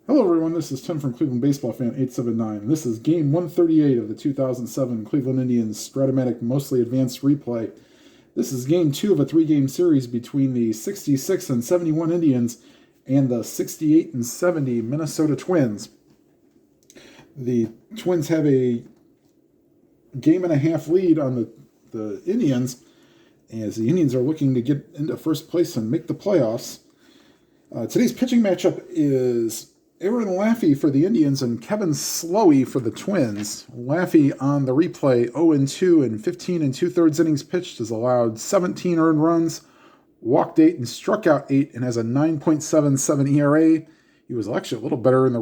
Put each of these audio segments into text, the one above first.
Hello, everyone. This is Tim from Cleveland Baseball Fan 879. This is game 138 of the 2007 Cleveland Indians Stratomatic Mostly Advanced Replay. This is game 2 of a 3-game series between the 66 and 71 Indians and the 68 and 70 Minnesota Twins. The Twins have a game-and-a-half lead on the Indians, as the Indians are looking to get into first place and make the playoffs. Today's pitching matchup is Aaron Laffey for the Indians and Kevin Slowey for the Twins. Laffey on the replay 0-2 and 15 2/3 innings pitched has allowed 17 earned runs, walked 8 and struck out 8, and has a 9.77 ERA. He was actually a little better in the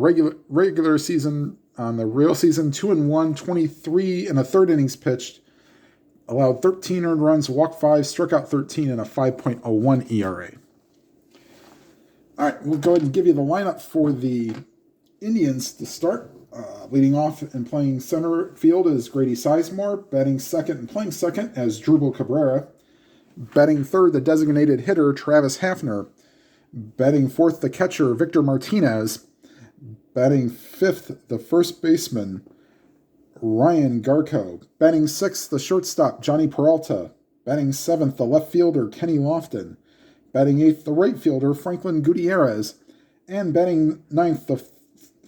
regular season. On the real season, 2-1, 23 1/3 innings pitched, allowed 13 earned runs, walked 5, struck out 13, and a 5.01 ERA. All right, we'll go ahead and give you the lineup for the Indians to start. Leading off and playing center field is Grady Sizemore. Batting second and playing second as Drupal Cabrera. Batting third, the designated hitter, Travis Hafner. Batting fourth, the catcher, Victor Martinez. Batting fifth, the first baseman, Ryan Garco. Batting sixth, the shortstop, Johnny Peralta. Batting seventh, the left fielder, Kenny Lofton. Batting eighth, the right fielder, Franklin Gutierrez. And batting ninth, the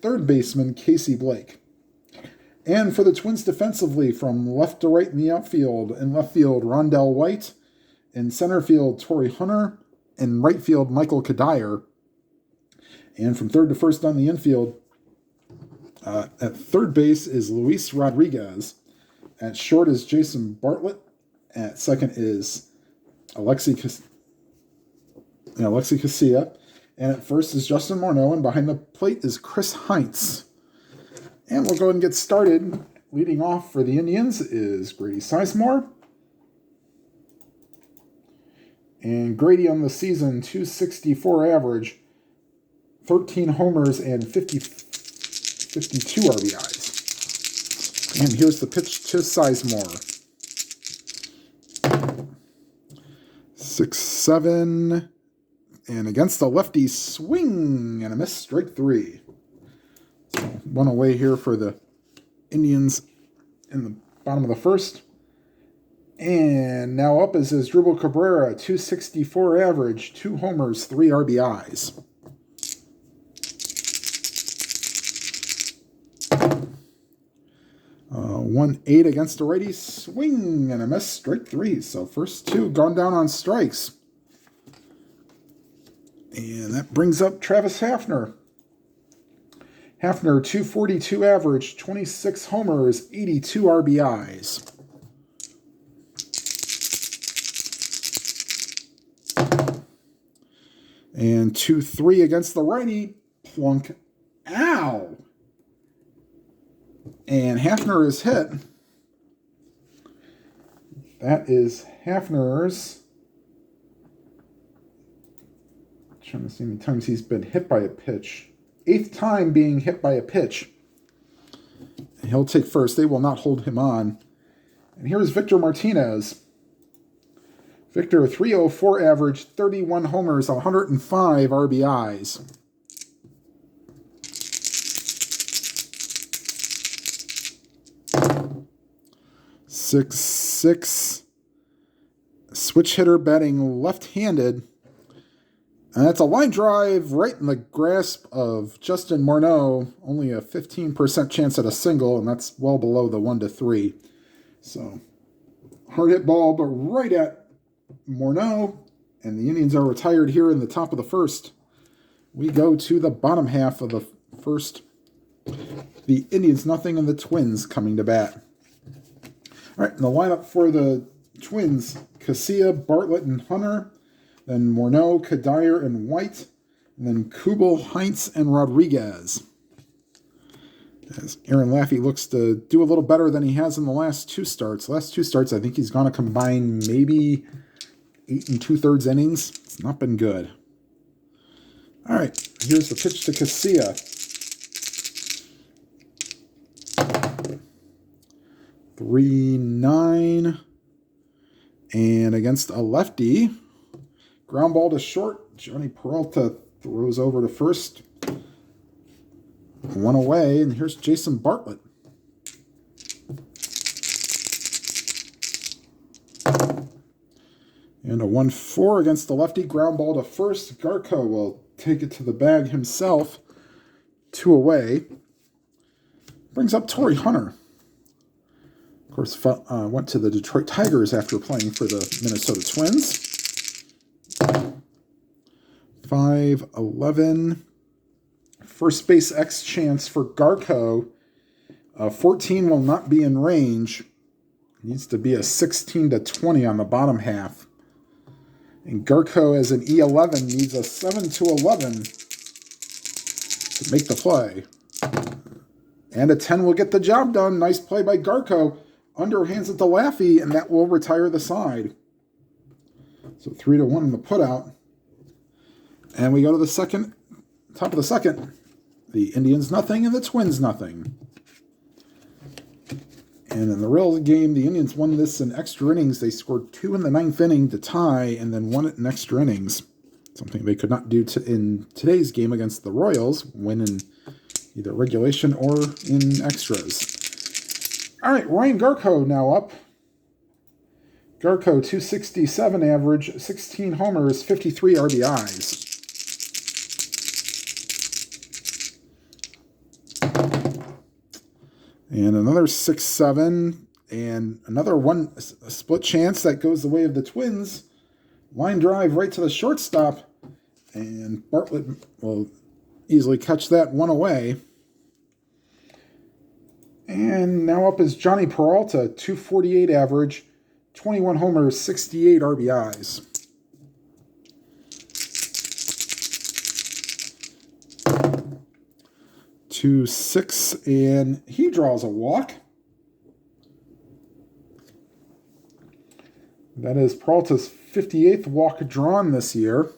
third baseman, Casey Blake. And for the Twins defensively, from left to right in the outfield, in left field, Rondell White. In center field, Torrey Hunter. In right field, Michael Kadire. And from third to first on the infield, at third base is Luis Rodriguez. At short is Jason Bartlett. At second is Alexi Casilla. And at first is Justin Morneau, and behind the plate is Chris Heinz. And we'll go ahead and get started. Leading off for the Indians is Grady Sizemore. And Grady on the season, 264 average, 13 homers, and 52 RBIs. And here's the pitch to Sizemore. 6-7. And against the lefty, swing and a miss, strike 3. So one away here for the Indians in the bottom of the first. And now up is Drupal Cabrera, 264 average, 2 homers, 3 RBIs. Uh, 1-8 against the righty, swing and a miss, strike 3. So first 2 gone down on strikes. And that brings up Travis Hafner. Hafner, 242 average, 26 homers, 82 RBIs. And 2-3 against the righty, plunk, ow. And Hafner is hit. That is Hafner's. Trying to see how many times he's been hit by a pitch. 8th time being hit by a pitch. And he'll take first. They will not hold him on. And here's Victor Martinez. Victor, 304 average, 31 homers, 105 RBIs. Six. Switch hitter, batting left-handed. And that's a line drive right in the grasp of Justin Morneau. Only a 15% chance at a single, and that's well below the 1-3. So, hard hit ball, but right at Morneau. And the Indians are retired here in the top of the first. We go to the bottom half of the first. The Indians nothing, and the Twins coming to bat. All right, and the lineup for the Twins, Casilla, Bartlett, and Hunter. Then Morneau, Kadire, and White. And then Kubel, Heinz, and Rodriguez. As Aaron Laffey looks to do a little better than he has in the last 2 starts. Last 2 starts, I think he's going to combine maybe 8 2/3 innings. It's not been good. All right, here's the pitch to Casilla. 3-9. And against a lefty, ground ball to short. Johnny Peralta throws over to first. one away, and here's Jason Bartlett. And a 1-4 against the lefty. Ground ball to first. Garko will take it to the bag himself. 2 away. Brings up Torrey Hunter. Of course, went to the Detroit Tigers after playing for the Minnesota Twins. 5-11. First base X chance for Garko. 14 will not be in range. Needs to be a 16-20 on the bottom half. And Garko, as an E11, needs a 7-11 to make the play. And a 10 will get the job done. Nice play by Garko. Underhands it to Laffey, and that will retire the side. So 3-1 in the putout. And we go to the second, top of the second. The Indians nothing and the Twins nothing. And in the real game, the Indians won this in extra innings. They scored 2 in the 9th inning to tie and then won it in extra innings. Something they could not do in today's game against the Royals, win in either regulation or in extras. All right, Ryan Garko now up. Garko, 267 average, 16 homers, 53 RBIs. And another 6-7, and another a split chance that goes the way of the Twins. Line drive right to the shortstop, and Bartlett will easily catch that, 1 away. And now up is Johnny Peralta, 248 average, 21 homers, 68 RBIs. To 6, and he draws a walk. That is Peralta's 58th walk drawn this year.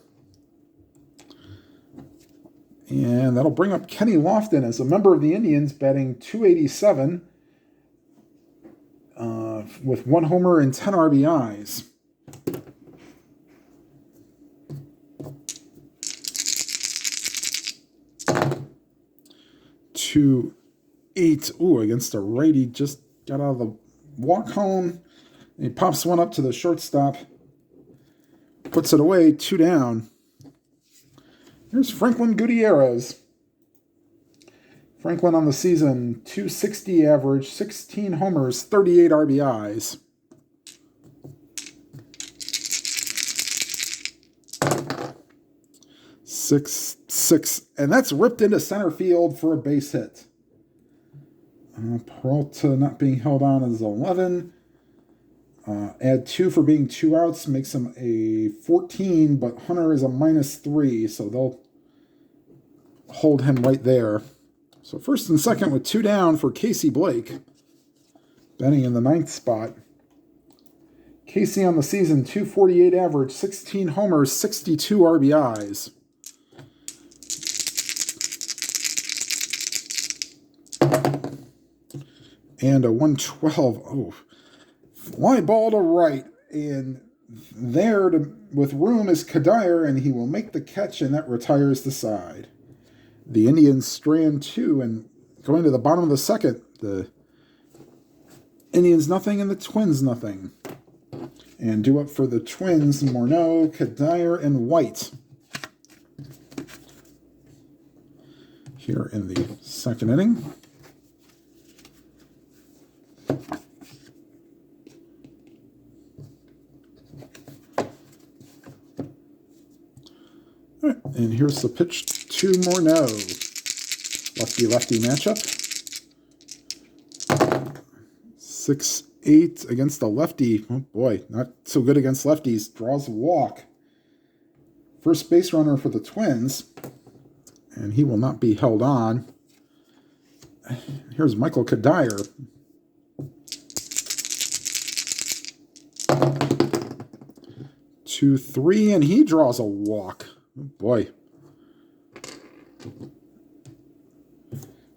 And that'll bring up Kenny Lofton as a member of the Indians, batting .287 with 1 homer and 10 RBIs. To 8. Ooh, against a righty. Just got out of the walk home. He pops one up to the shortstop. Puts it away. 2 down. Here's Franklin Gutierrez. Franklin on the season. 260 average. 16 homers. 38 RBIs. Six, and that's ripped into center field for a base hit. Peralta not being held on is 11. Add 2 for being 2 outs makes him a 14, but Hunter is a -3, so they'll hold him right there. So first and second with 2 down for Casey Blake, batting in the 9th spot. Casey on the season, 248 average, 16 homers, 62 RBIs. And a 112. Oh, fly ball to right. And there with room is Kadire, and he will make the catch, and that retires the side. The Indians strand 2, and going to the bottom of the second, the Indians nothing and the Twins nothing. And due up for the Twins, Morneau, Kadire, and White. Here in the second inning. All right, and here's the pitch to Morneau. Lefty-lefty matchup. 6-8 against the lefty. Oh boy, not so good against lefties. Draws a walk. First base runner for the Twins. And he will not be held on. Here's Michael Kadire. Two, 3, and he draws a walk. Oh boy.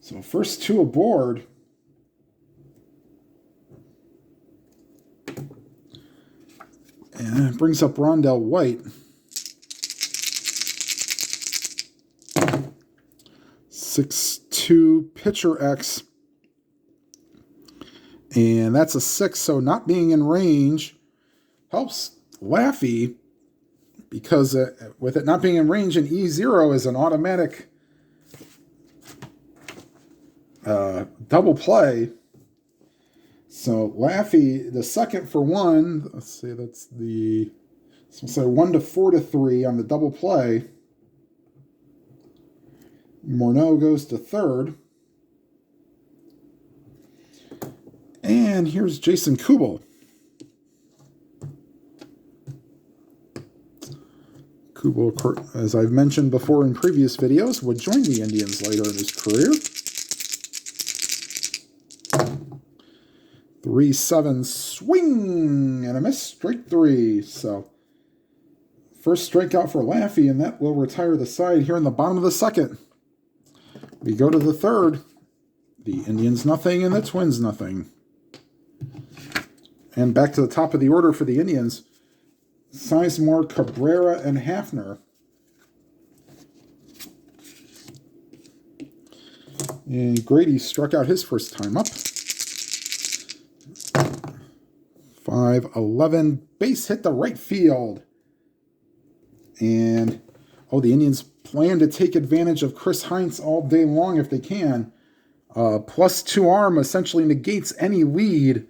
So first 2 aboard. And it brings up Rondell White. 6-2, 2 pitcher X. And that's a 6, so not being in range helps Laffey, because with it not being in range, an E0 is an automatic double play. So Laffey, the second for 1, let's see, that's the, so 1 to 4 to 3 on the double play. Morneau goes to third. And here's Jason Kubel. Kubel, as I've mentioned before in previous videos, would join the Indians later in his career. 3-7 swing and a miss, strike 3. So first strikeout for Laffey, and that will retire the side here in the bottom of the second. We go to the third. The Indians nothing and the Twins nothing. And back to the top of the order for the Indians. Sizemore, Cabrera, and Hafner. And Grady struck out his first time up. 5-11, base hit to right field. And, the Indians plan to take advantage of Chris Heinz all day long if they can. +2 arm essentially negates any lead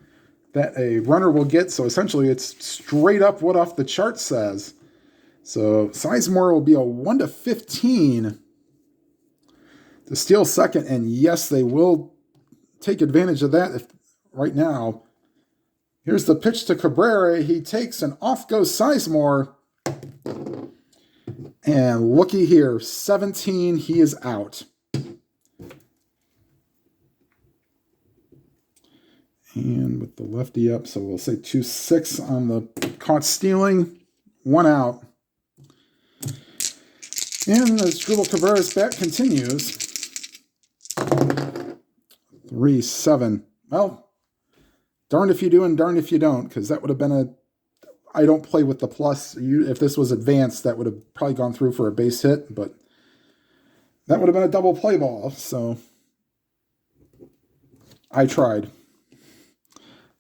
that a runner will get. So essentially it's straight up what off the chart says. So Sizemore will be a 1 to 15 to steal second. And yes, they will take advantage of that right now. Here's the pitch to Cabrera. He takes, and off goes Sizemore. And looky here, 17, he is out. And with the lefty up, so we'll say 2-6 on the caught stealing. 1 out. And the Dribble Cabrera's bat continues. 3-7. Well, darned if you do and darned if you don't, because that would have been a... I don't play with the plus. If this was advanced, that would have probably gone through for a base hit, but that would have been a double play ball, so I tried.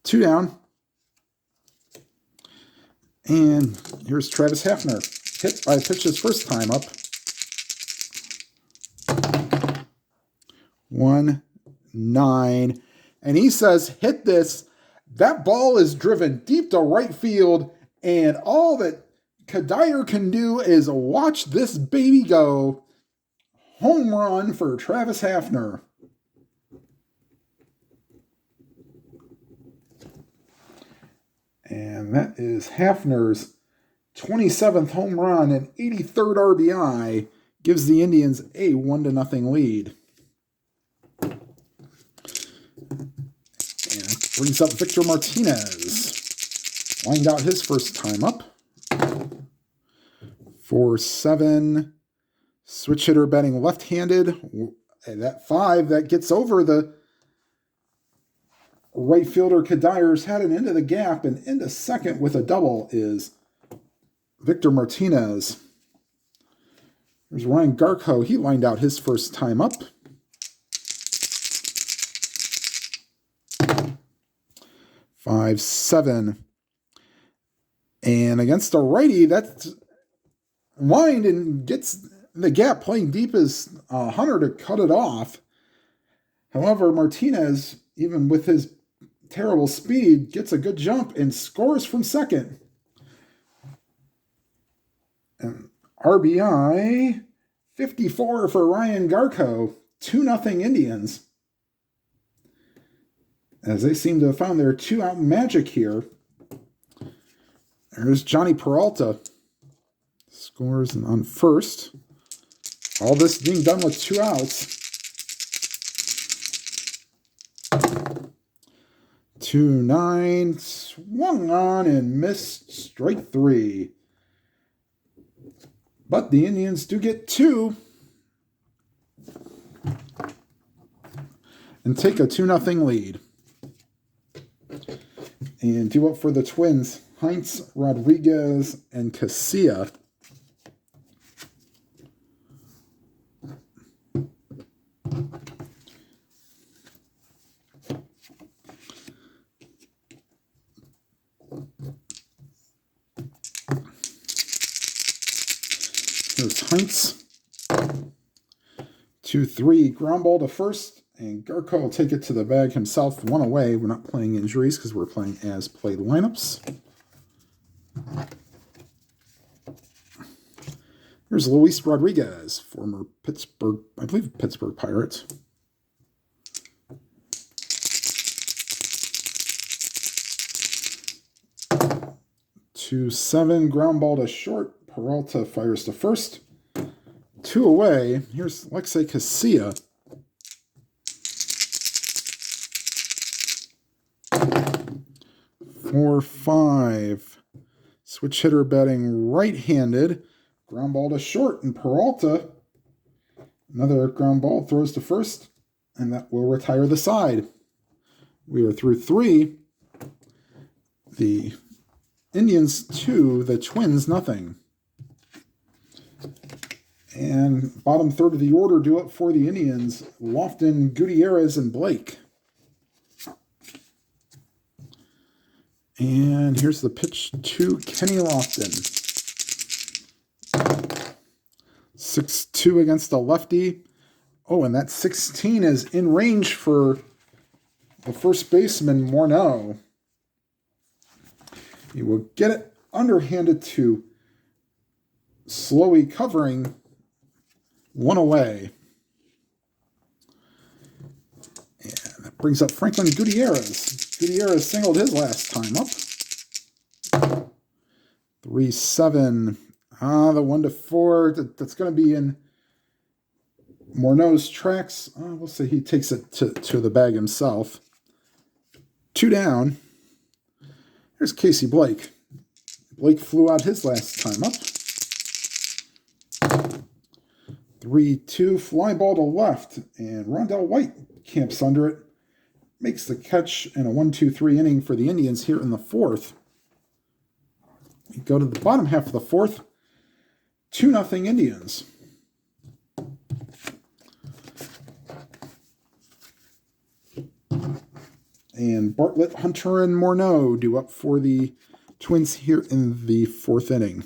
2 down. And here's Travis Hafner. Hit by a pitch his first time up. 1-9. And he says, hit this. That ball is driven deep to right field. And all that Kadire can do is watch this baby go. Home run for Travis Hafner. And that is Hafner's 27th home run and 83rd RBI. Gives the Indians a 1-0 lead. And brings up Victor Martinez. Lined out his first time up. 4-7. Switch hitter batting left-handed. And that 5, that gets over the right fielder Kadire's head and into the gap, and into second with a double is Victor Martinez. There's Ryan Garco. He lined out his first time up. 5-7. And against a righty, that's lined and gets the gap. Playing deep is Hunter to cut it off. However, Martinez, even with his terrible speed, gets a good jump and scores from second. And RBI 54 for Ryan Garco. 2-0 Indians. As they seem to have found their 2-out magic here. There's Johnny Peralta. Scores on first. All this being done with 2 outs. 2-9. Swung on and missed. Strike 3. But the Indians do get 2. And take a 2-0 lead. And due up for the Twins, Heinz, Rodriguez, and Casilla. Here's Heinz. 2-3, ground ball to first, and Garko will take it to the bag himself. 1 away. We're not playing injuries because we're playing as played lineups. Here's Luis Rodriguez, former Pittsburgh, I believe Pittsburgh Pirates. Two 7, ground ball to short. Peralta fires to first. 2 away. Here's Laffey Casilla. 4-5. Switch hitter batting right-handed. Ground ball to short, and Peralta, another ground ball, throws to first, and that will retire the side. We are through 3. The Indians 2, the Twins nothing. And bottom third of the order due up for the Indians, Lofton, Gutierrez, and Blake. And here's the pitch to Kenny Lofton. 6-2 against a lefty. Oh, and that 16 is in range for the first baseman, Morneau. He will get it underhanded to Slowey covering. 1 away. And that brings up Franklin Gutierrez. Gutierrez singled his last time up. 3-7. The 1-4. That's going to be in Morneau's tracks. We'll say he takes it to the bag himself. 2 down. Here's Casey Blake. Blake flew out his last time up. 3-2, fly ball to left, and Rondell White camps under it, makes the catch in a 1-2-3 inning for the Indians here in the 4th. We go to the bottom half of the 4th, 2-0 Indians. And Bartlett, Hunter, and Morneau due up for the Twins here in the 4th inning.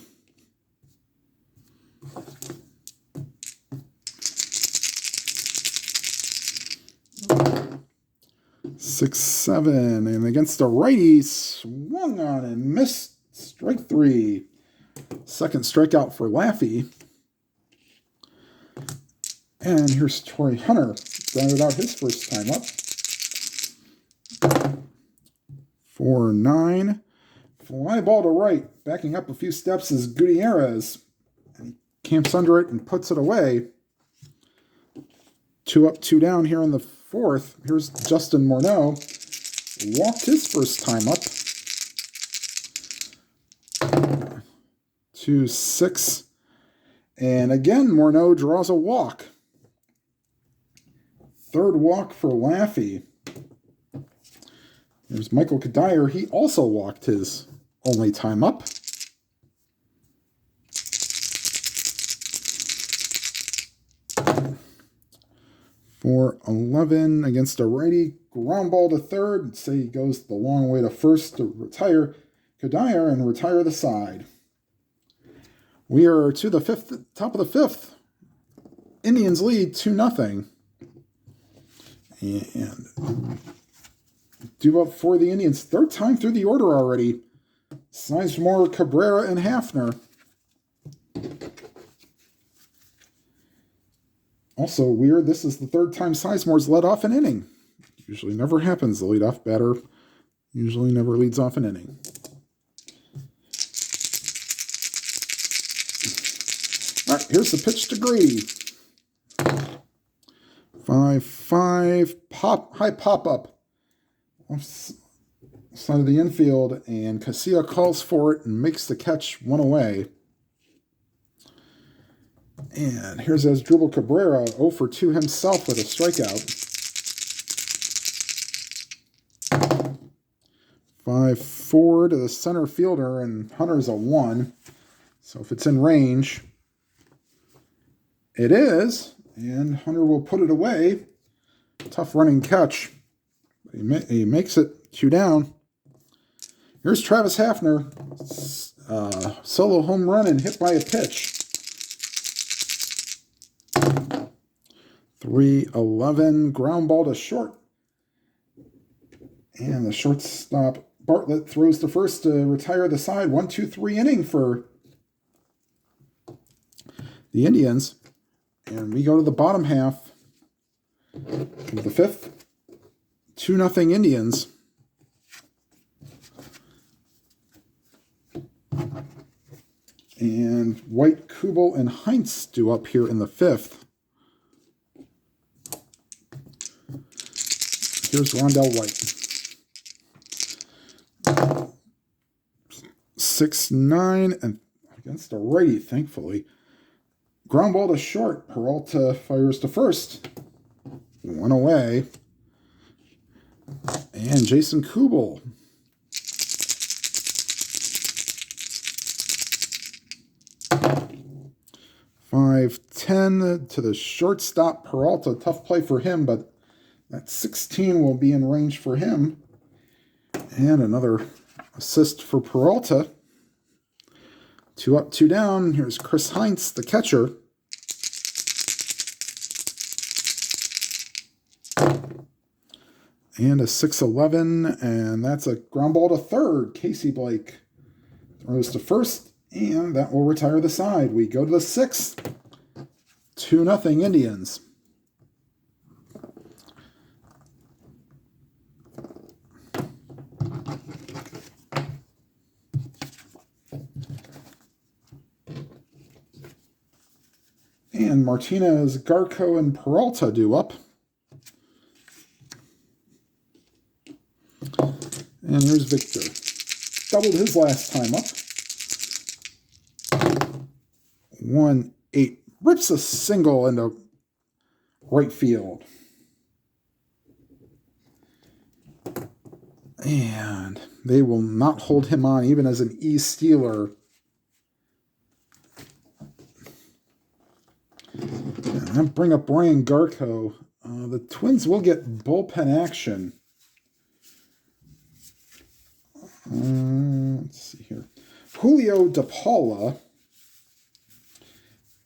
6-7, and against the righty, swung on and missed. Strike 3. Second strikeout for Laffey. And here's Torrey Hunter, grounded out his first time up. 4-9. Fly ball to right. Backing up a few steps is Gutierrez. And he camps under it and puts it away. 2 up, 2 down here in the 4th. Here's Justin Morneau. Walked his first time up. 2-6. And again, Morneau draws a walk. 3rd walk for Laffey. There's Michael Kadire. He also walked his only time up. 4-11 against a righty. Ground ball to third. Say he goes the long way to first to retire Kadire and retire the side. We are to the top of the 5th. Indians lead 2-0. And due up for the Indians. 3rd time through the order already. Sizemore, Cabrera, and Hafner. Also weird, this is the 3rd time Sizemore's led off an inning. Usually never happens. The leadoff batter usually never leads off an inning. All right, here's the pitch to Grady. 5-5, high pop-up. Side of the infield, and Casilla calls for it and makes the catch 1 away. And here's Asdrubal Cabrera, 0 for 2 himself with a strikeout. 5-4 to the center fielder, and Hunter's a 1. So if it's in range, it is, and Hunter will put it away. Tough running catch. He makes it 2 down. Here's Travis Hafner. Solo home run and hit by a pitch. 3-11, ground ball to short. And the shortstop, Bartlett, throws to first to retire the side. 1-2-3 inning for the Indians. And we go to the bottom half of the fifth. 2-0 Indians. And White, Kubel, and Heinz do up here in the fifth. Here's Rondell White. 6-9, and against a righty, thankfully. Ground ball to short. Peralta fires to first. 1 away. And Jason Kubel. Five, 10 to the shortstop, Peralta. Tough play for him, but that 16 will be in range for him. And another assist for Peralta. 2 up, 2 down. Here's Chris Heinz, the catcher. And a 6-11, and that's a ground ball to third. Casey Blake throws to first, and that will retire the side. We go to the sixth. 2-0 Indians. And Martinez, Garco, and Peralta do up. And here's Victor. Doubled his last time up. 1-8. Rips a single into right field. And they will not hold him on even as an E-stealer. And I'll bring up Brian Garco. The Twins will get bullpen action. Let's see here. Julio DePaula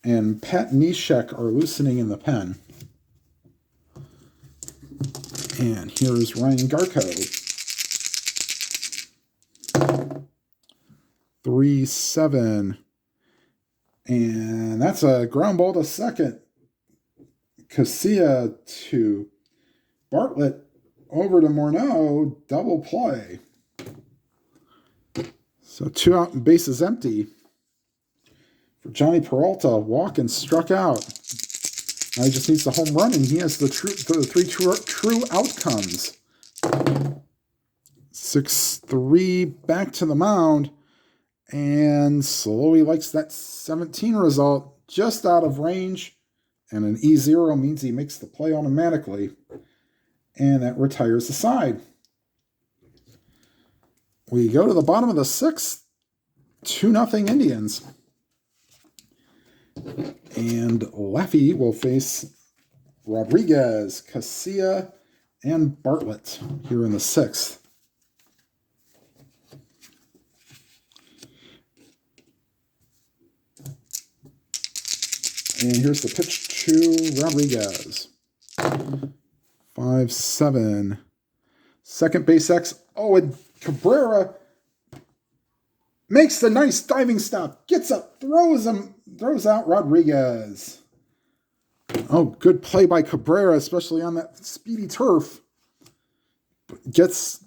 and Pat Neshek are loosening in the pen. And here's Ryan Garco. 3-7. And that's a ground ball to second. Casilla to Bartlett. Over to Morneau. Double play. So 2 out and bases empty for Johnny Peralta. Walk and struck out. Now he just needs the home run, and he has the 3 true outcomes. 6-3 back to the mound. And Slowey likes that 17 result, just out of range. And an E0 means he makes the play automatically. And that retires the side. We go to the bottom of the sixth. 2-0 Indians. And Laffey will face Rodriguez, Casilla, and Bartlett here in the sixth. And here's the pitch to Rodriguez. 5-7. Second base X. Oh, and Cabrera makes the nice diving stop. Gets up, throws out Rodriguez. Oh, good play by Cabrera, especially on that speedy turf. Gets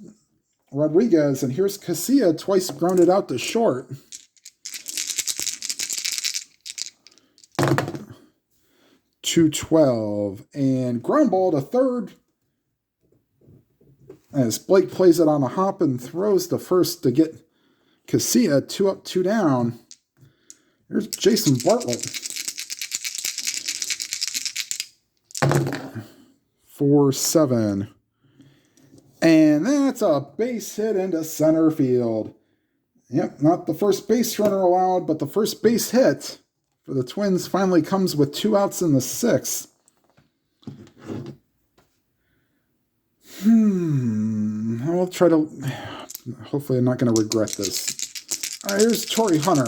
Rodriguez, and here's Casilla, twice grounded out to short. 2-12, and ground ball to third. As Blake plays it on a hop and throws to first to get Casilla 2 up, 2 down. Here's Jason Bartlett. 4-7. And that's a base hit into center field. Yep, not the first base runner allowed, but the first base hit for the Twins finally comes with 2 outs in the sixth. I'll try to... Hopefully I'm not going to regret this. All right, here's Torrey Hunter.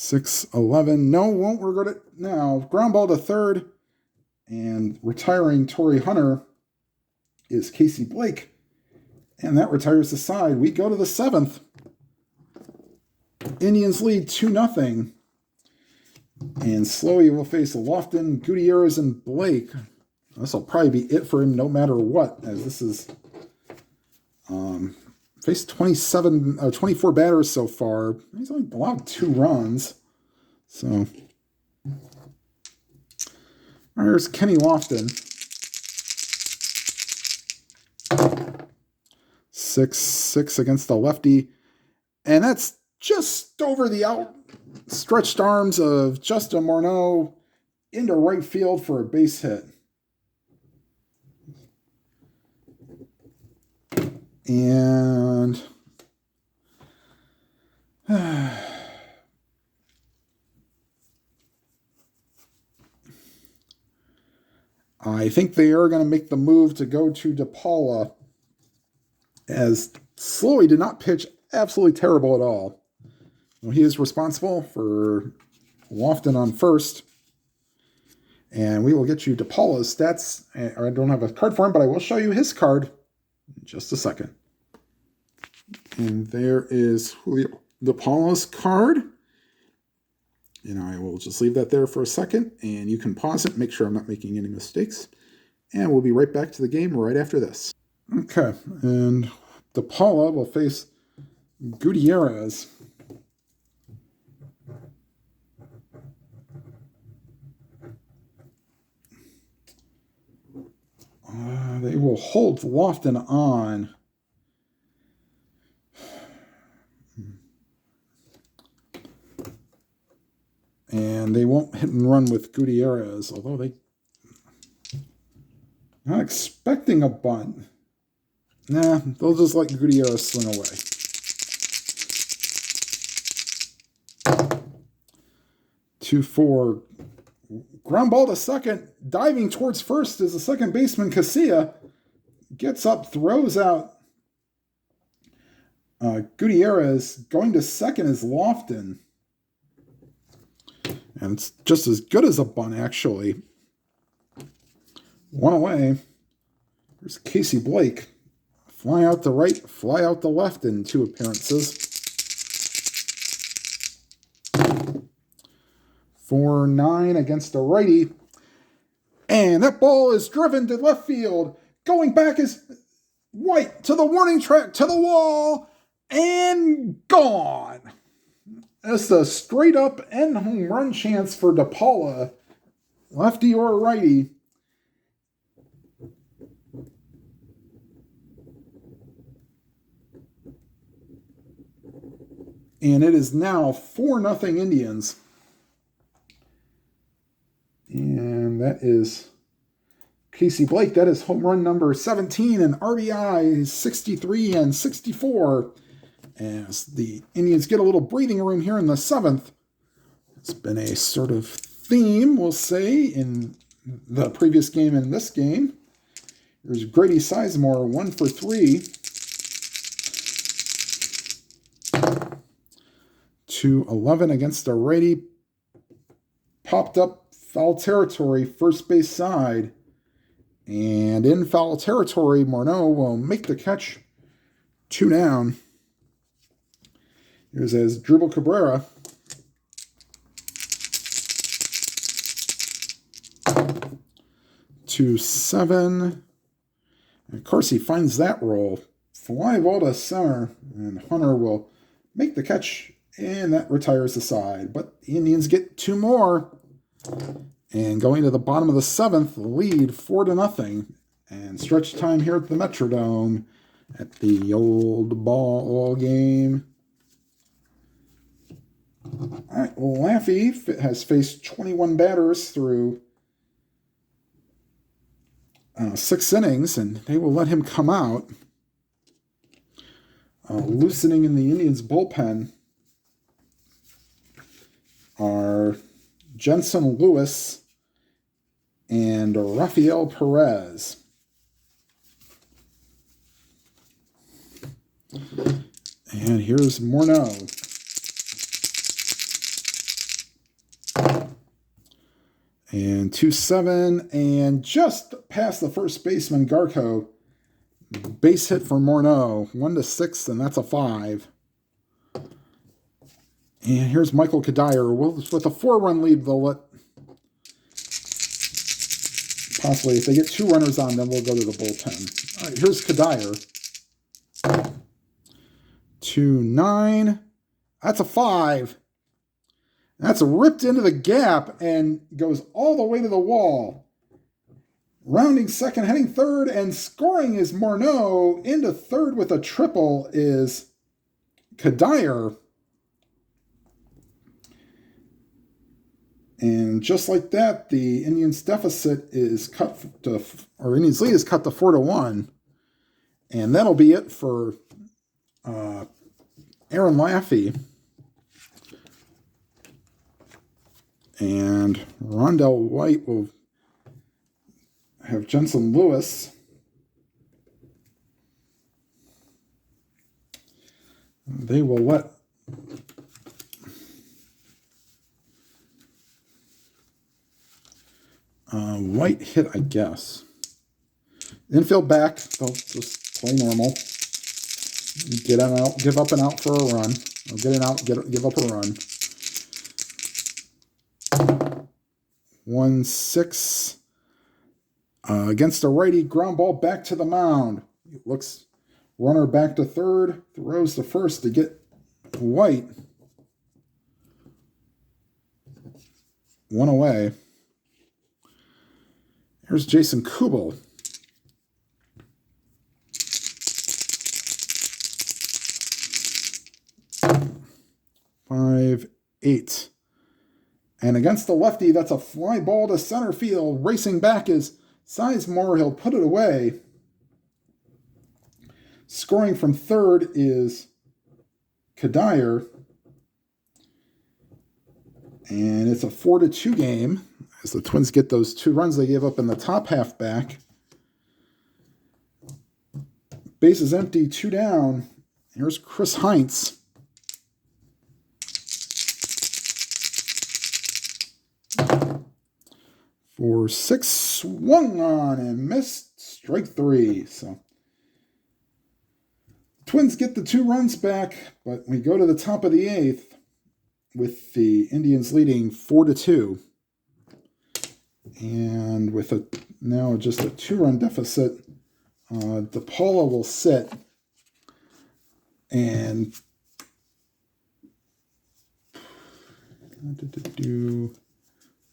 6-11. No, won't regret it now. Ground ball to third. And retiring Torrey Hunter is Casey Blake. And that retires the side. We go to the 7th. Indians lead 2-0. And Slowey will face Lofton, Gutierrez, and Blake. This will probably be it for him no matter what, as this is faced 24 batters so far. He's only allowed 2 runs. So, there's Kenny Lofton. 6-6 against the lefty. And that's just over the outstretched arms of Justin Morneau into right field for a base hit. And I think they are going to make the move to go to DePaula, as Slowey did not pitch absolutely terrible at all. Well, he is responsible for Lofton on first. And we will get you DePaula's stats. I don't have a card for him, but I will show you his card in just a second. And there is Julio DePaula's card. And I will just leave that there for a second. And you can pause it, make sure I'm not making any mistakes. And we'll be right back to the game right after this. Okay, and DePaula will face Gutierrez. They will hold Lofton on. And they won't hit and run with Gutierrez, although they're not expecting a bunt. Nah, they'll just let Gutierrez swing away. 2-4. Ground ball to second. Diving towards first is the second baseman, Casilla. Gets up, throws out Gutierrez. Going to second is Lofton. And it's just as good as a bunt, actually. 1 away. There's Casey Blake. Fly out the right, fly out the left in 2 appearances. 4-9 against a righty. And that ball is driven to left field. Going back is White to the warning track, to the wall, and gone. That's a straight up end home run chance for DePaula, lefty or righty. And it is now 4-0 Indians. And that is Casey Blake. That is home run number 17 and RBI 63 and 64. As the Indians get a little breathing room here in the 7th. It's been a sort of theme, we'll say, in the previous game and this game. There's Grady Sizemore, 1 for 3. 2-11 against a righty. Popped up foul territory, first base side. And in foul territory, Morneau will make the catch. 2 down. Here's as Dribble Cabrera. To 7. And of course, he finds that roll. Fly ball to center. And Hunter will make the catch. And that retires the side. But the Indians get 2 more. And going to the bottom of the 7th, lead 4-0. And stretch time here at the Metrodome at the old ball game. All right, Laffey has faced 21 batters through 6 innings, and they will let him come out. Loosening in the Indians' bullpen are Jensen Lewis and Rafael Perez. And here's Morneau. And 2-7, and just past the first baseman, Garko. Base hit for Morneau, 1-6, and that's a 5. And here's Michael Kadire. With a 4-run lead, they'll let, possibly, if they get 2 runners on, then we'll go to the bullpen. All right, here's Kadire. 2-9. That's a 5. That's ripped into the gap and goes all the way to the wall. Rounding second, heading third, and scoring is Morneau. Into third with a triple is Kadire. And just like that, the Indians' deficit is cut to, or Indians' lead is cut to 4-1. And that'll be it for Aaron Laffey. And Rondell White will have Jensen Lewis. They will let White hit, I guess. Infield back, they'll just play normal. Get an out, give up an out for a run. Or get an out, give up a run. 1-6 against a righty, ground ball back to the mound. Looks runner back to third, throws to first to get White. 1 away. Here's Jason Kubel. 5-8. And against the lefty, that's a fly ball to center field. Racing back is Sizemore. He'll put it away. Scoring from third is Kadire. And it's a 4-2 game as the Twins get those 2 runs they gave up in the top half back. Base is empty, 2 down. Here's Chris Heinz. For 6, swung on and missed, strike 3. So Twins get the 2 runs back, but we go to the top of the 8th with the Indians leading 4-2. And with now just a 2-run deficit, DePaula will sit. And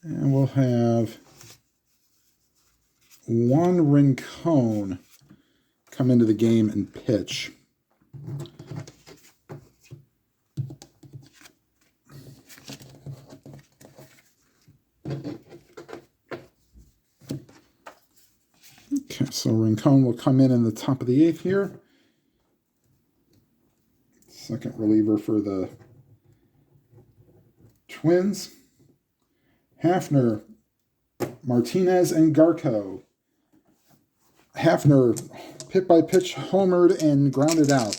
we'll have Juan Rincon come into the game and pitch. Okay, so Rincon will come in the top of the 8th here. Second reliever for the Twins. Hafner, Martinez, and Garko. Hafner, hit by pitch, homered and grounded out.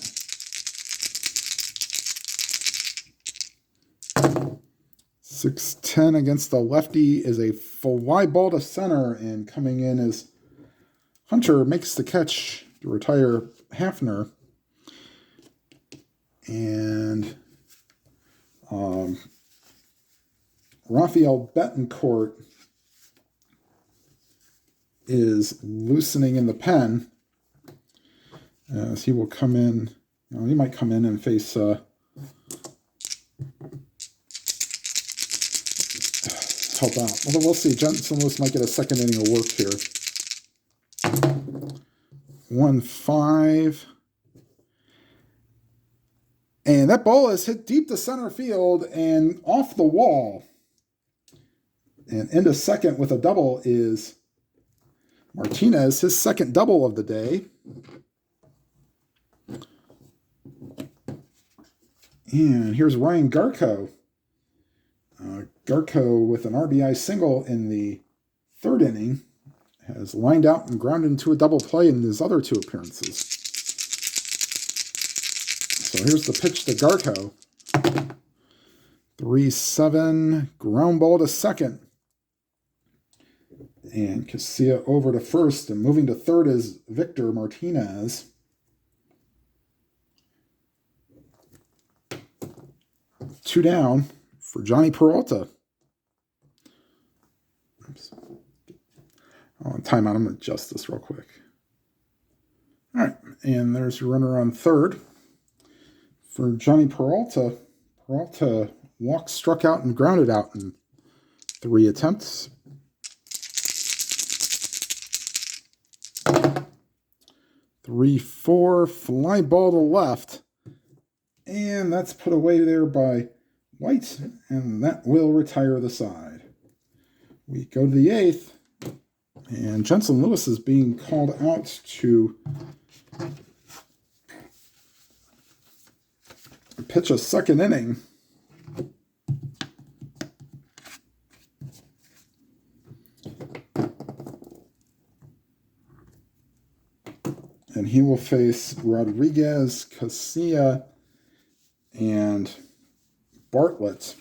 6-10 against the lefty is a fly ball to center, and coming in is Hunter makes the catch to retire Hafner. And Rafael Betancourt is loosening in the pen as he will come in. He might come in and face help out. Although we'll see. Jensen Lewis might get a second inning of work here. 1-5. And that ball is hit deep to center field and off the wall. And into second with a double is Martinez, his second double of the day. And here's Ryan Garko. Garko with an RBI single in the 3rd inning has lined out and grounded into a double play in his other 2 appearances. So here's the pitch to Garko. 3-7, ground ball to second. And Casilla over to first, and moving to third is Victor Martinez. Two down for Johnny Peralta. Oops. Time out. I'm going to adjust this real quick. All right, and there's your runner on third. For Johnny Peralta, Peralta walked, struck out, and grounded out in 3 attempts. 3-4, fly ball to left. And that's put away there by White, and that will retire the side. We go to the 8th, and Jensen Lewis is being called out to pitch a second inning. And he will face Rodriguez, Casilla, and Bartlett.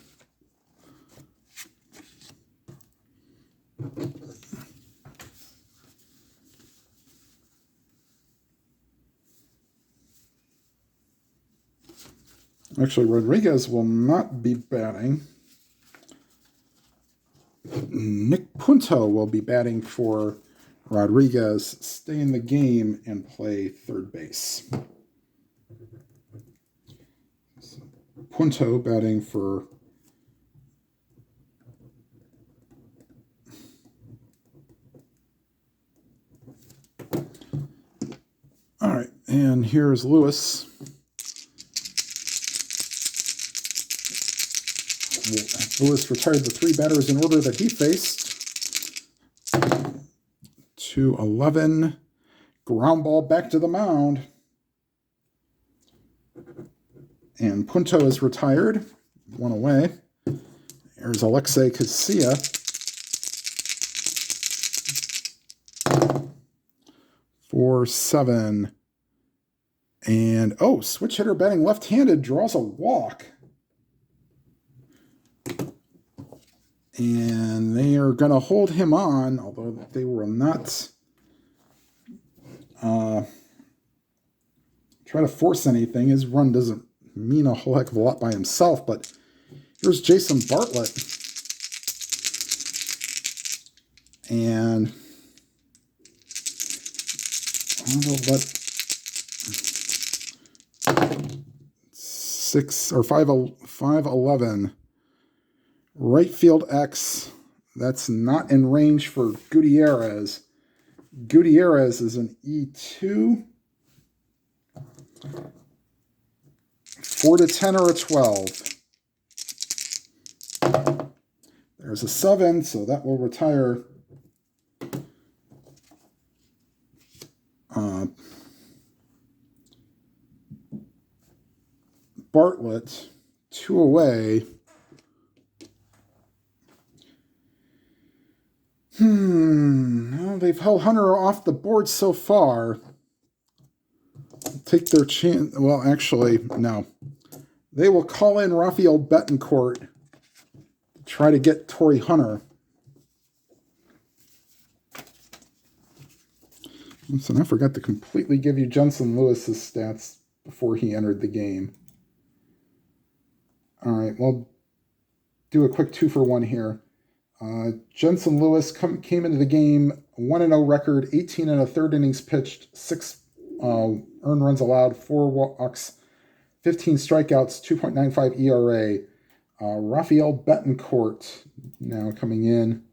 Actually, Rodriguez will not be batting. Nick Punto will be batting for Rodriguez, stay in the game, and play third base. So, Punto batting for all right, and here's Lewis. Lewis retired the 3 batters in order that he faced. 2-11. Ground ball back to the mound. And Punto is retired. 1 away. There's Alexei Casilla. 4-7. And, switch hitter batting left-handed draws a walk. And they are going to hold him on, although they will not try to force anything. His run doesn't mean a whole heck of a lot by himself, but here's Jason Bartlett. And I'll let 5-11. Right field X, that's not in range for Gutierrez. Gutierrez is an E2. 4-10 or a 12. There's a 7, so that will retire Bartlett. 2 away. Well, they've held Hunter off the board so far. Take their chance. Well, actually, no. They will call in Rafael Betancourt, try to get Torrey Hunter. And I forgot to completely give you Jensen Lewis's stats before he entered the game. All right, well, do a quick 2-for-1 here. Jensen Lewis came into the game 1-0 record, 18 1/3 innings pitched, 6 earned runs allowed, 4 walks, 15 strikeouts, 2.95 ERA. Rafael Betancourt now coming in,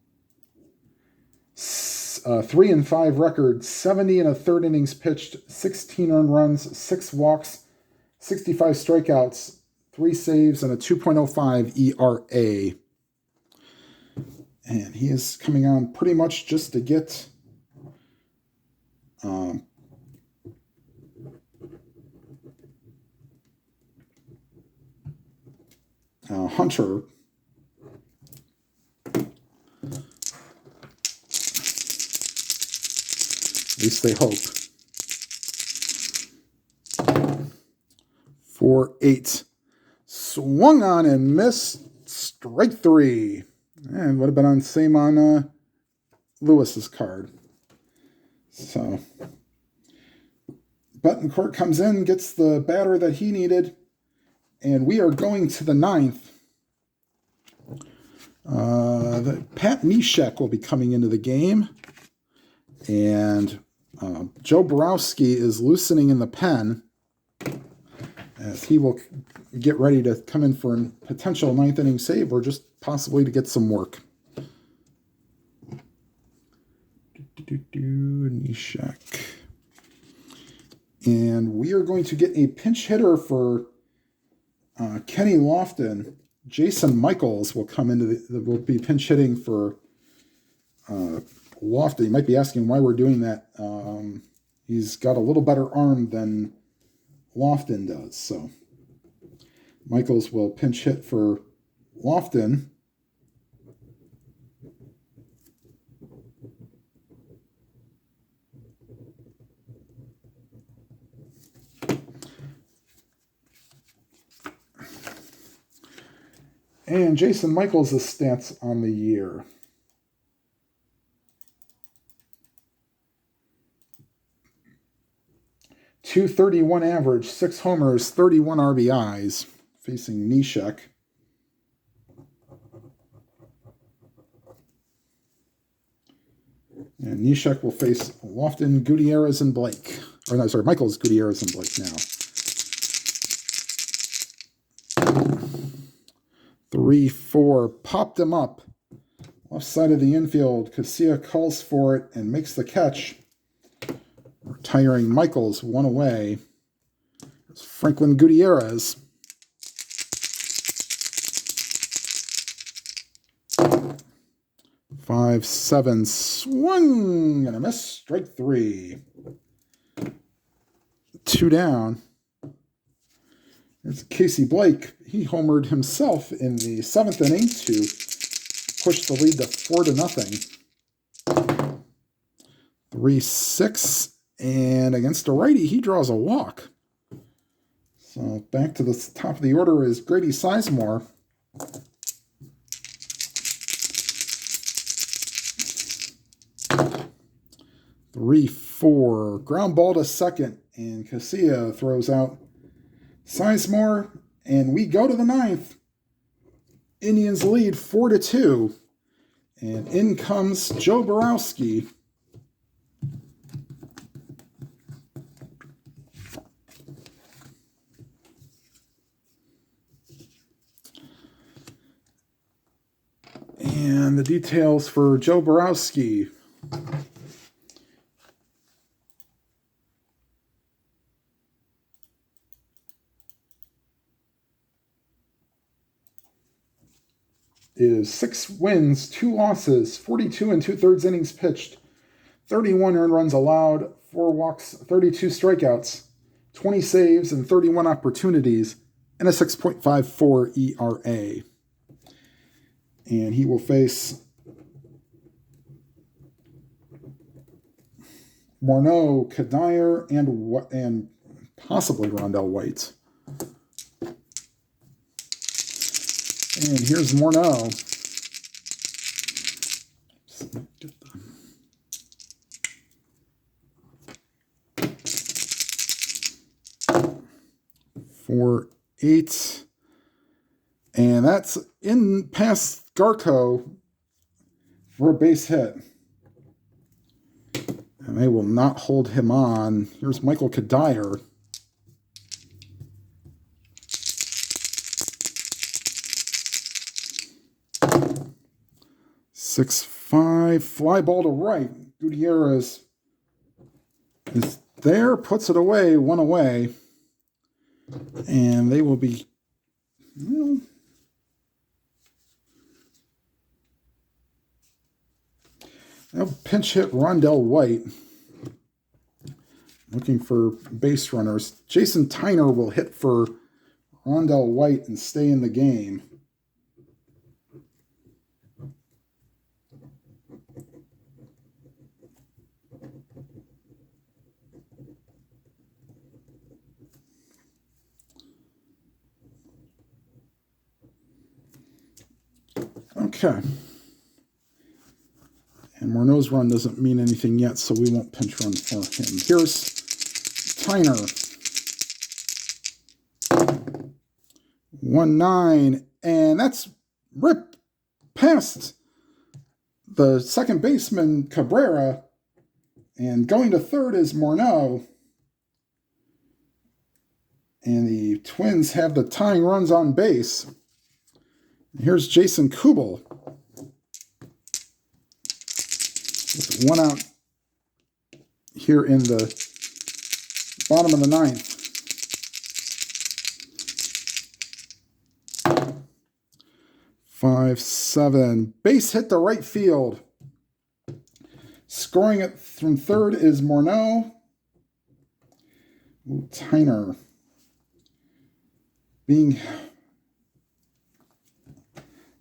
3-5 record, 70 1/3 innings pitched, 16 earned runs, 6 walks, 65 strikeouts, 3 saves, and a 2.05 ERA. And he is coming on pretty much just to get Hunter. At least they hope. 4-8. Swung on and missed. Strike 3. And would have been on same on Lewis's card. So Betancourt comes in, gets the batter that he needed, and we are going to the 9th. Pat Neshek will be coming into the game, and Joe Borowski is loosening in the pen as he will get ready to come in for a potential 9th inning save or just possibly to get some work. Neshek. And we are going to get a pinch hitter for Kenny Lofton. Jason Michaels will come into will be pinch hitting for Lofton. You might be asking why we're doing that. He's got a little better arm than Lofton does. So Michaels will pinch hit for Lofton. And Jason Michaels' stats on the year. .231 average, 6 homers, 31 RBIs, facing Neshek. And Neshek will face Lofton, Gutierrez, and Blake. Or no, sorry, Michaels, Gutierrez, and Blake now. 3-4, popped him up. Left side of the infield, Casilla calls for it and makes the catch. Retiring Michaels, one away. It's Franklin Gutierrez. Five, 7, swung and a miss. Strike 3. 2 down. There's Casey Blake. He homered himself in the 7th inning to push the lead to 4-0. 3-6, and against a righty, he draws a walk. So back to the top of the order is Grady Sizemore. Three, 4, ground ball to second, and Casilla throws out Sizemore, and we go to the 9th. Indians lead 4-2, and in comes Joe Borowski. And the details for Joe Borowski. Is 6 wins, 2 losses, 42 2/3 innings pitched, 31 earned runs allowed, 4 walks, 32 strikeouts, 20 saves, and 31 opportunities, and a 6.54 ERA. And he will face Morneau, Kadire, and possibly Rondell White. And here's Morneau. 4-8. And that's in past Garco for a base hit. And they will not hold him on. Here's Michael Kadire. 6-5, fly ball to right. Gutierrez is there, puts it away, 1 away. And they will be, they'll pinch hit Rondell White. Looking for base runners. Jason Tyner will hit for Rondell White and stay in the game. Okay. And Morneau's run doesn't mean anything yet, so we won't pinch run for him. Here's Tyner. 1-9. And that's ripped past the second baseman, Cabrera. And going to third is Morneau. And the Twins have the tying runs on base. Here's Jason Kubel. With 1 out here in the bottom of the 9th. 5-7. Base hit to right field. Scoring it from third is Morneau. Tyner.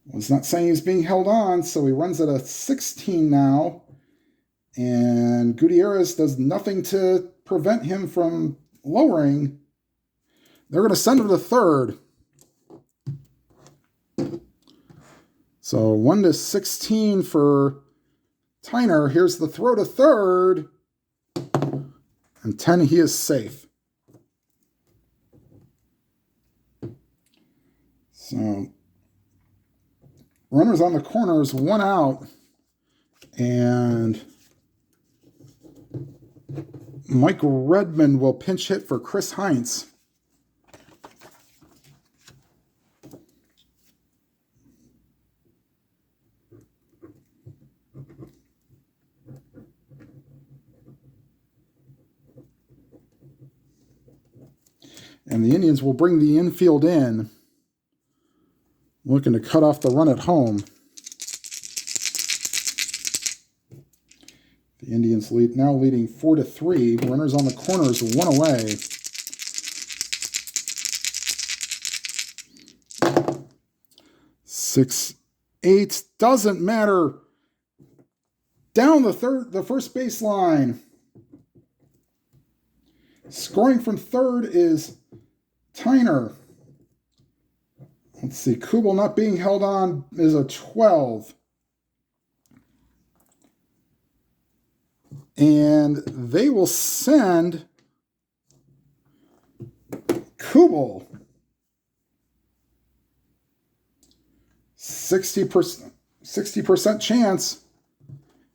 Was not saying he's being held on, so he runs at a 16 now. And Gutierrez does nothing to prevent him from lowering. They're going to send him to third. So 1-16 for Tyner. Here's the throw to third. And 10, he is safe. So runners on the corners, 1 out. And Mike Redmond will pinch hit for Chris Heinz. And the Indians will bring the infield in, looking to cut off the run at home. The Indians now leading 4-3. Runners on the corners, 1 away. Six, 8, doesn't matter. Down the first baseline. Scoring from third is Tyner. Let's see, Kubel not being held on is a 12. And they will send Kubel. 60% chance.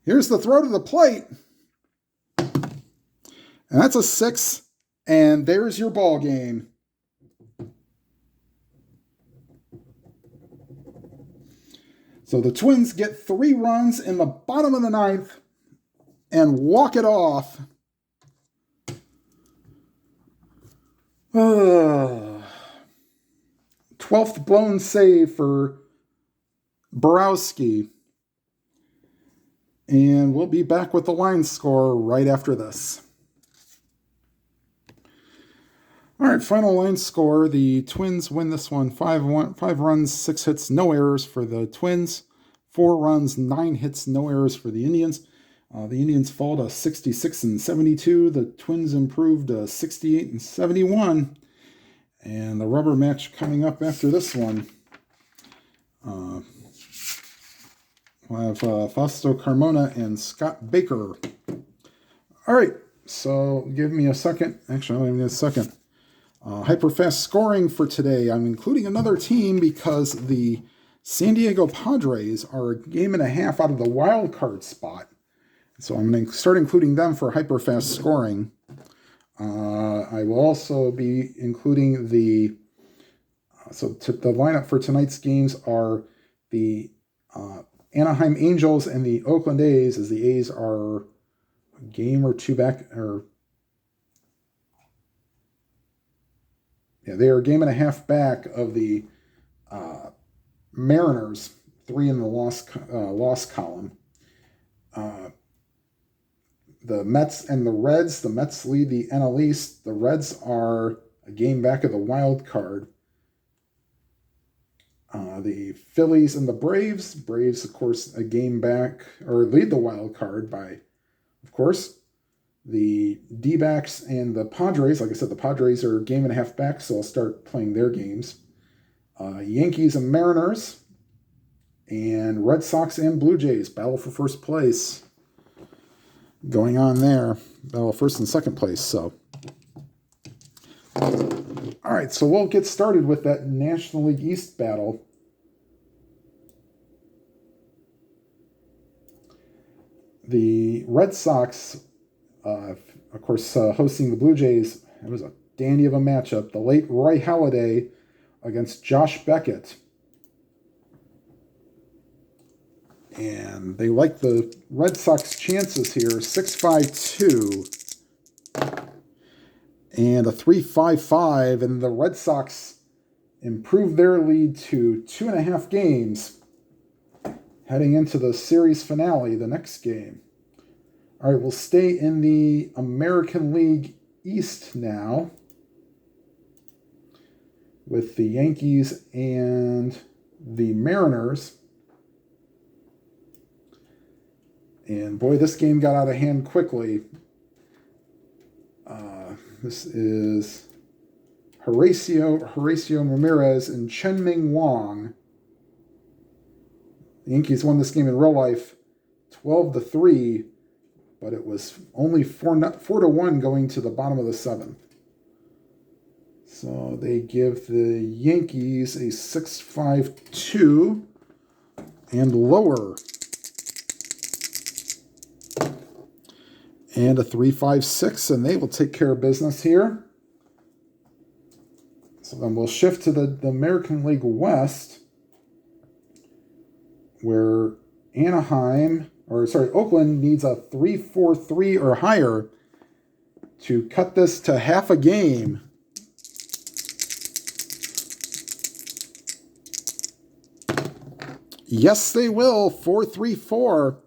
Here's the throw to the plate. And that's a 6. And there's your ball game. So the Twins get 3 runs in the bottom of the 9th and walk it off. 12th blown save for Borowski. And we'll be back with the line score right after this. All right, final line score. The Twins win this one 5 runs, 6 hits, no errors for the Twins. 4 runs, 9 hits, no errors for the Indians. The Indians fall to 66-72. The Twins improved to 68-71. And the rubber match coming up after this one. We'll have Fausto Carmona and Scott Baker. All right, so give me a second. Actually, I don't even need a second. Hyper-fast scoring for today. I'm including another team because the San Diego Padres are a game and a half out of the wild card spot. So I'm going to start including them for hyper-fast scoring. I will also be including the lineup for tonight's games are the Anaheim Angels and the Oakland A's, as the A's are a game or 2 back, they are a game and a half back of the Mariners, 3 in the loss column. The Mets and the Reds. The Mets lead the NL East. The Reds are a game back of the wild card. The Phillies and the Braves. Braves, of course, a game back, or lead the wild card by, of course, the D-backs and the Padres. Like I said, the Padres are a game and a half back, so I'll start playing their games. Yankees and Mariners. And Red Sox and Blue Jays, battle for first place. Going on there. Battle first and second place, so. All right, so we'll get started with that National League East battle. The Red Sox, of course, hosting the Blue Jays. It was a dandy of a matchup. The late Roy Halladay against Josh Beckett. And they like the Red Sox chances here, 6-5-2. And a 3-5-5. And the Red Sox improved their lead to 2.5 games heading into the series finale, the next game. All right, we'll stay in the American League East now with the Yankees and the Mariners. And boy, this game got out of hand quickly. This is Horacio Ramirez and Chen-Ming Wang. The Yankees won this game in real life 12-3, but it was only 4-1 going to the bottom of the 7th. So they give the Yankees a 6-5-2 and lower. And a 3-5-6, and they will take care of business here. So then we'll shift to the American League West, where Oakland needs a 3-4-3 or higher to cut this to half a game. Yes, they will. 4-3-4.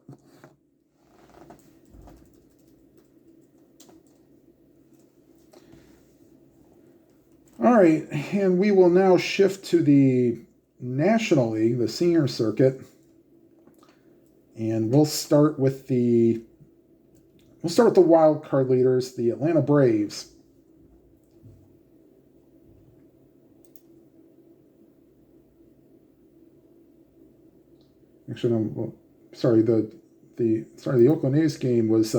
All right, and we will now shift to the National League, the senior circuit, and we'll start with the wild card leaders, the Atlanta Braves. Actually, no, sorry, the Oakland A's game was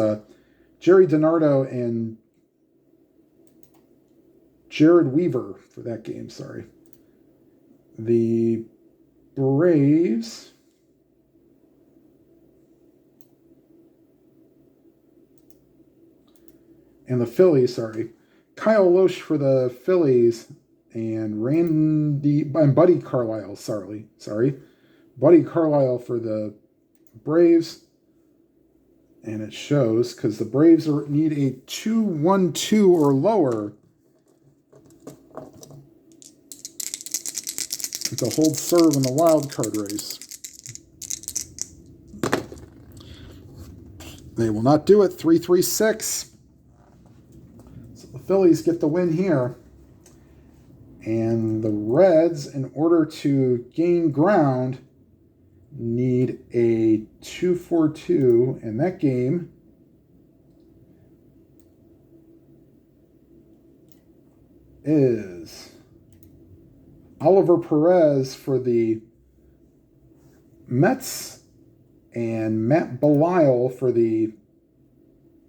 Jerry DiNardo and Jared Weaver for that game, sorry. The Braves and the Phillies, sorry. Kyle Loesch for the Phillies and Buddy Carlisle, sorry. Buddy Carlisle for the Braves. And it shows because the Braves need a 2-1-2 or lower to hold serve in the wild card race. They will not do it. 3-3-6. So the Phillies get the win here. And the Reds, in order to gain ground, need a 2-4-2. And that game is Oliver Perez for the Mets and Matt Belisle for the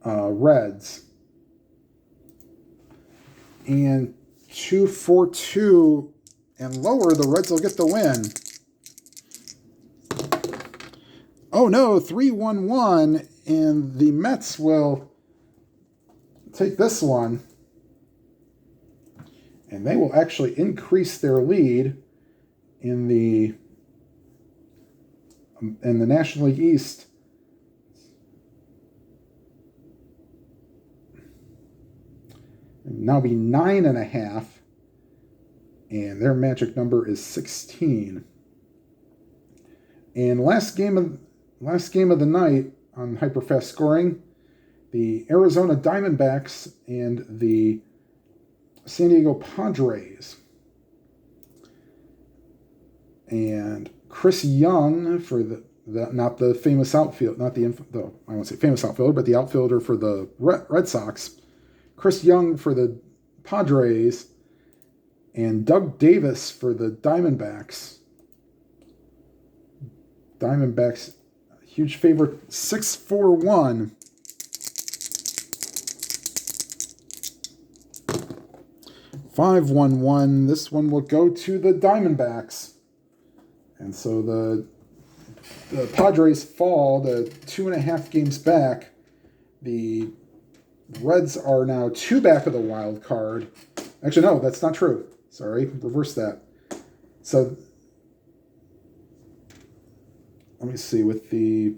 Reds. And 2-4-2 and lower, the Reds will get the win. Oh no, 3-1-1, and the Mets will take this one. And they will actually increase their lead in the National League East. Now be 9.5, and their magic number is 16. And last game of the night on Hyperfast Scoring, the Arizona Diamondbacks and the San Diego Padres. And Chris Young for the not the famous outfield, not the I won't say famous outfielder, but the outfielder for the Red Sox. Chris Young for the Padres, and Doug Davis for the Diamondbacks. Diamondbacks, huge favorite, 6-4-1. (5-1-1). This one will go to the Diamondbacks. And so the Padres fall to 2.5 games back. The Reds are now 2 back of the wild card. Actually, no, that's not true. Sorry, reverse that. So, let me see, with the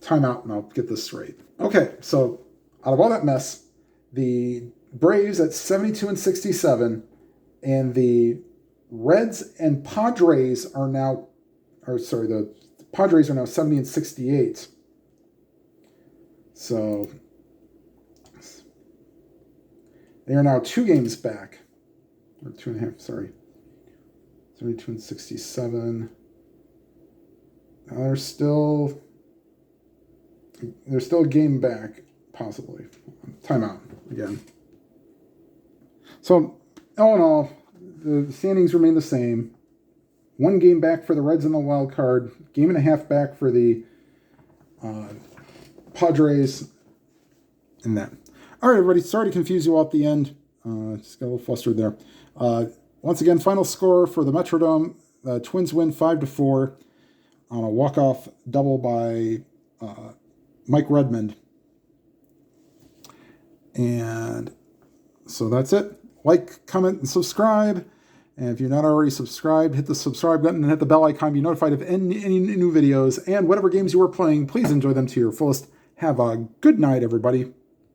timeout, and I'll get this straight. Okay, so out of all that mess, the Braves at 72-67, and the Reds and Padres are now, the Padres are now 70-68. So they are now 2 games back, or 2.5. Sorry, 72-67. Now they're still a game back, possibly. Timeout again. So all in all, the standings remain the same. 1 game back for the Reds in the wild card. 1.5 games back for the Padres in that. All right, everybody. Sorry to confuse you all at the end. Just got a little flustered there. Once again, final score for the Metrodome. Twins win 5-4 on a walk-off double by Mike Redmond. And so that's it. Like, comment, and subscribe. And if you're not already subscribed, hit the subscribe button and hit the bell icon to be notified of any new videos. And whatever games you are playing, please enjoy them to your fullest. Have a good night, everybody.